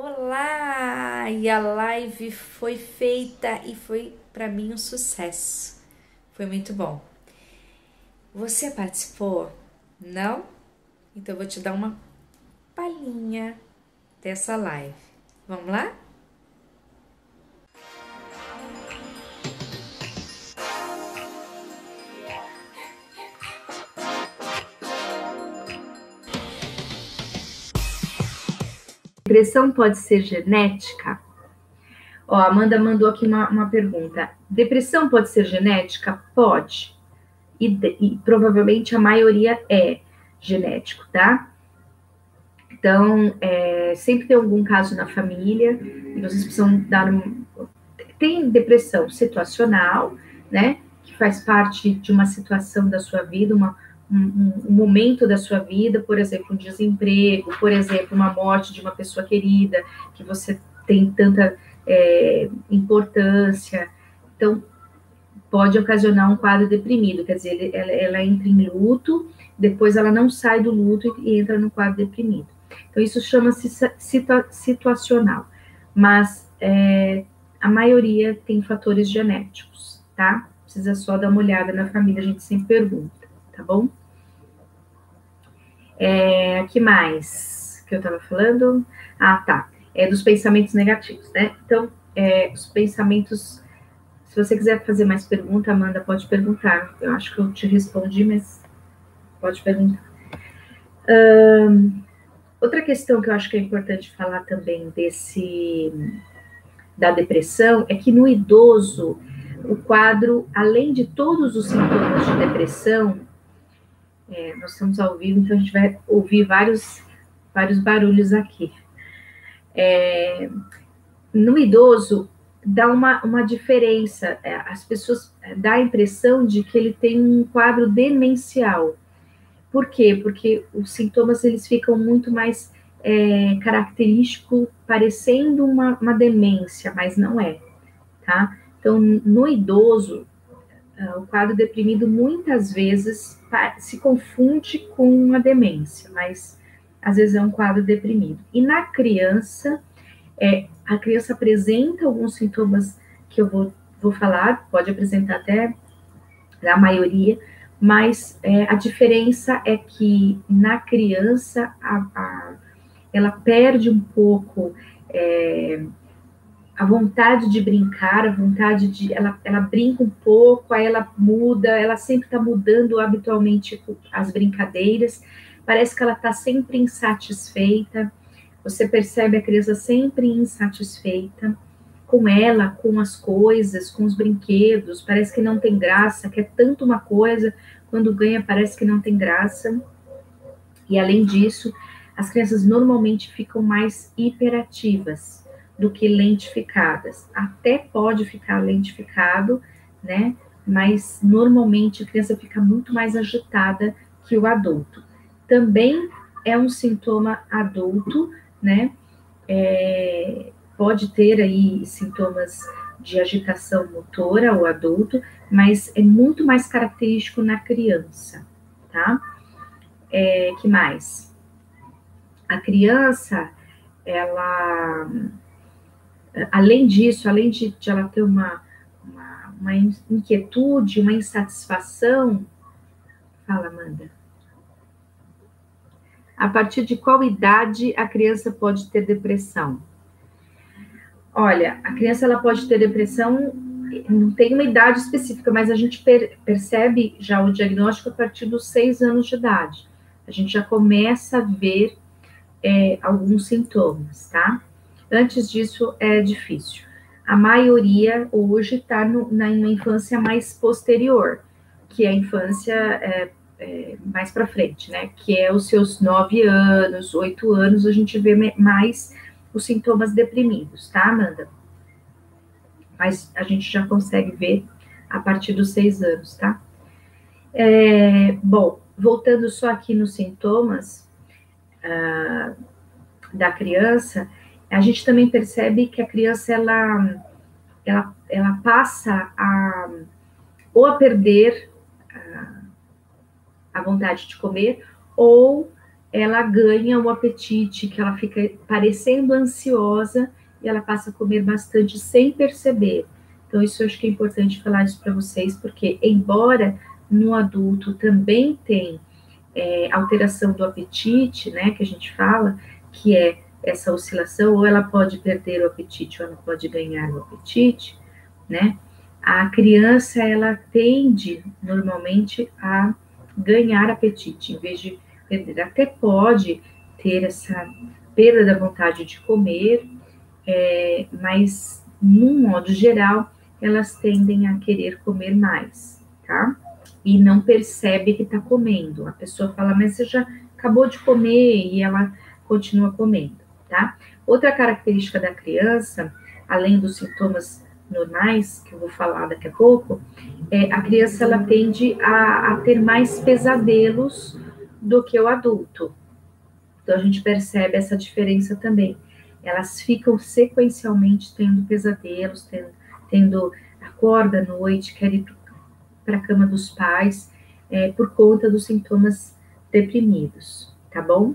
Olá! E a live foi feita e foi para mim um sucesso. Foi muito bom. Você participou? Não? Então eu vou te dar uma palhinha dessa live. Vamos lá? Depressão pode ser genética? Ó, a Amanda mandou aqui uma pergunta. Depressão pode ser genética? Pode. E provavelmente a maioria é genético, tá? Então, sempre tem algum caso na família e vocês precisam dar Tem depressão situacional, né? Que faz parte de uma situação da sua vida, um momento da sua vida, por exemplo, um desemprego, por exemplo, uma morte de uma pessoa querida, que você tem tanta importância. Então, pode ocasionar um quadro deprimido, quer dizer, ela entra em luto, depois ela não sai do luto e entra no quadro deprimido. Então, isso chama-se situacional. Mas a maioria tem fatores genéticos, tá? Precisa só dar uma olhada na família, a gente sempre pergunta, tá bom? Que mais que eu tava falando? Ah, tá. Dos pensamentos negativos, né? Então, os pensamentos. Se você quiser fazer mais pergunta, Amanda, pode perguntar. Eu acho que eu te respondi, mas pode perguntar. Outra questão que eu acho que é importante falar também da depressão é que no idoso, o quadro, além de todos os sintomas de depressão, nós estamos ao vivo, então a gente vai ouvir vários barulhos aqui. No idoso, dá uma diferença, as pessoas dá a impressão de que ele tem um quadro demencial. Por quê? Porque os sintomas eles ficam muito mais característico, parecendo uma demência, mas não é, tá? Então, no idoso, o quadro deprimido muitas vezes se confunde com uma demência, mas às vezes é um quadro deprimido. E na criança, a criança apresenta alguns sintomas que eu vou falar, pode apresentar até a maioria, mas a diferença é que na criança ela perde um pouco a vontade de brincar, a vontade de. Ela brinca um pouco, aí ela muda, ela sempre está mudando habitualmente as brincadeiras, parece que ela está sempre insatisfeita, você percebe a criança sempre insatisfeita com ela, com as coisas, com os brinquedos, parece que não tem graça, quer tanto uma coisa, quando ganha parece que não tem graça. E além disso, as crianças normalmente ficam mais hiperativas do que lentificadas. Até pode ficar lentificado, né? Mas normalmente a criança fica muito mais agitada que o adulto. Também é um sintoma adulto, né? Pode ter aí sintomas de agitação motora, o adulto, mas é muito mais característico na criança, tá? Que mais? A criança, ela, além disso, além de ela ter uma inquietude, uma insatisfação, fala, Amanda. A partir de qual idade a criança pode ter depressão? Olha, a criança ela pode ter depressão, não tem uma idade específica, mas a gente percebe já o diagnóstico a partir dos 6 anos de idade. A gente já começa a ver alguns sintomas, tá? Antes disso é difícil. A maioria hoje está na infância mais posterior, que é a infância mais para frente, né? Que é os seus 9 anos, 8 anos, a gente vê mais os sintomas deprimidos, tá, Amanda? Mas a gente já consegue ver a partir dos 6 anos, tá? Bom, voltando só aqui nos sintomas da criança, a gente também percebe que a criança ela passa ou a perder a vontade de comer ou ela ganha o apetite, que ela fica parecendo ansiosa e ela passa a comer bastante sem perceber. Então, isso eu acho que é importante falar isso para vocês, porque, embora no adulto também tem alteração do apetite, né, que a gente fala, que é essa oscilação, ou ela pode perder o apetite, ou ela pode ganhar o apetite, né? A criança, ela tende, normalmente, a ganhar apetite, em vez de perder. Até pode ter essa perda da vontade de comer, mas, num modo geral, elas tendem a querer comer mais, tá? E não percebe que está comendo. A pessoa fala, mas você já acabou de comer e ela continua comendo, tá? Outra característica da criança, além dos sintomas normais, que eu vou falar daqui a pouco, a criança ela tende a ter mais pesadelos do que o adulto. Então a gente percebe essa diferença também. Elas ficam sequencialmente tendo pesadelos, tendo acorda à noite, quer ir para a cama dos pais, por conta dos sintomas deprimidos, tá bom?